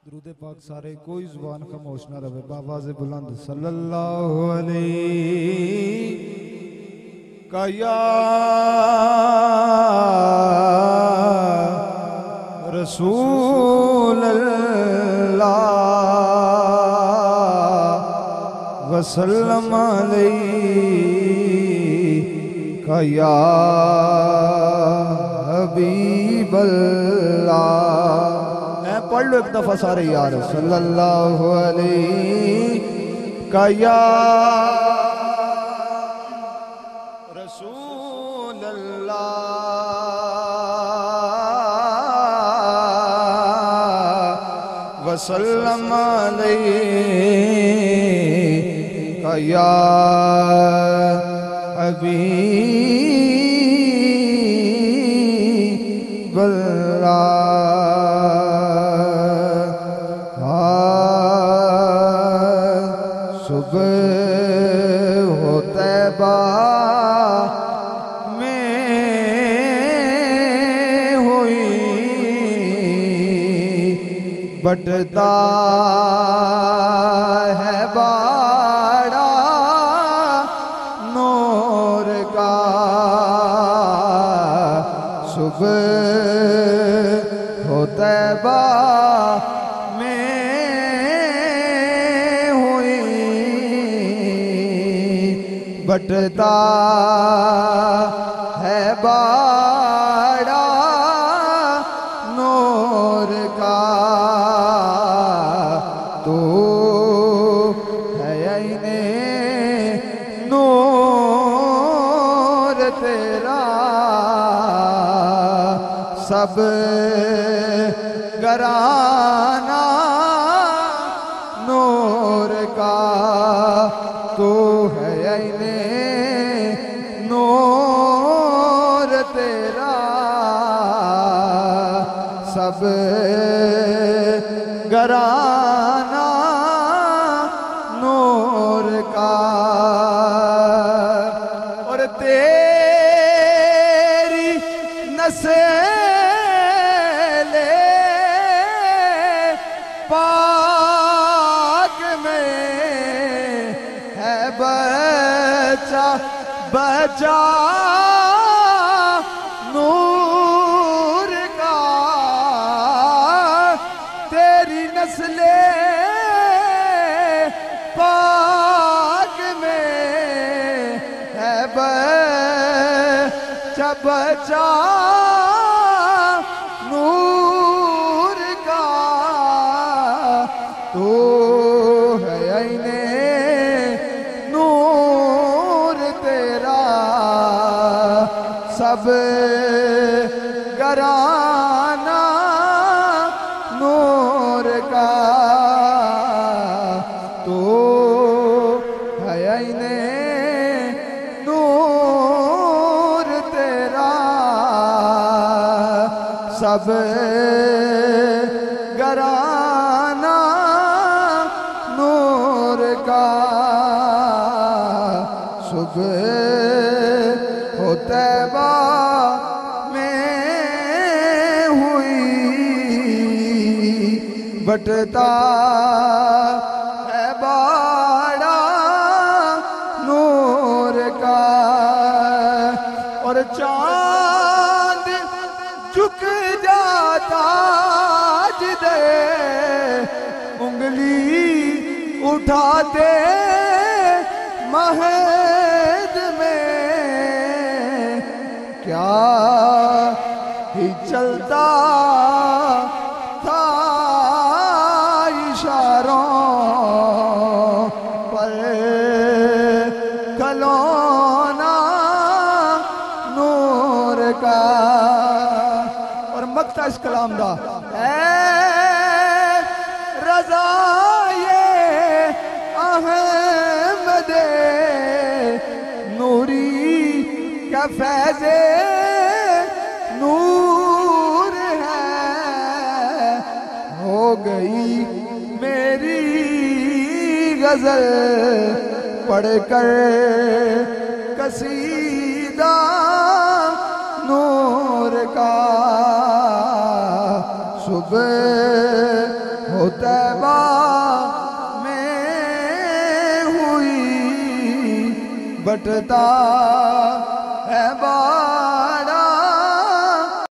दुरूद पाक सारे कोई जुबान खामोश ना रहे। बाबा से बुलंद सल्लल्लाहु अलैहि का या रसूल अल्लाह वसल्लम अलैहि का या हबीब अल्लाह। पढ़ लो एक दफा सारे यार सल्लल्लाहु अलैहि का या रसूल अल्लाह वसल्लम अलैहि का या हबीब अल्लाह। सुबह हो तैबा में हुई बटता है बाड़ा नूर का। सुबह हो तैबा बटता है बाड़ा नूर का। तो है आईने नूर तेरा सब घराना नूर का। तो है आईने नूर तेरा सब घराना नूर का। और तेरी नस्ले पाक में है बचा बचा नूर का। तेरी नस्ले पाक में है बचा बचा नूर का। तो है आईने सब घराना नूर का। तो है आईने नूर तेरा सब घराना नूर का। सुबह हो तैबा में हुई बटता है बाड़ा नूर का। और चांद झुक जाता जिधर उंगली उठाते महद में क्या ही चलता था इशारों पर खलौना नूर का। और मक्ता इस कलाम दा रज़ा ये अहमदे नूरी का फैज़े नूर है। हो गई मेरी गजल पढ़कर कसीदा नूर का। सुबह होता बटता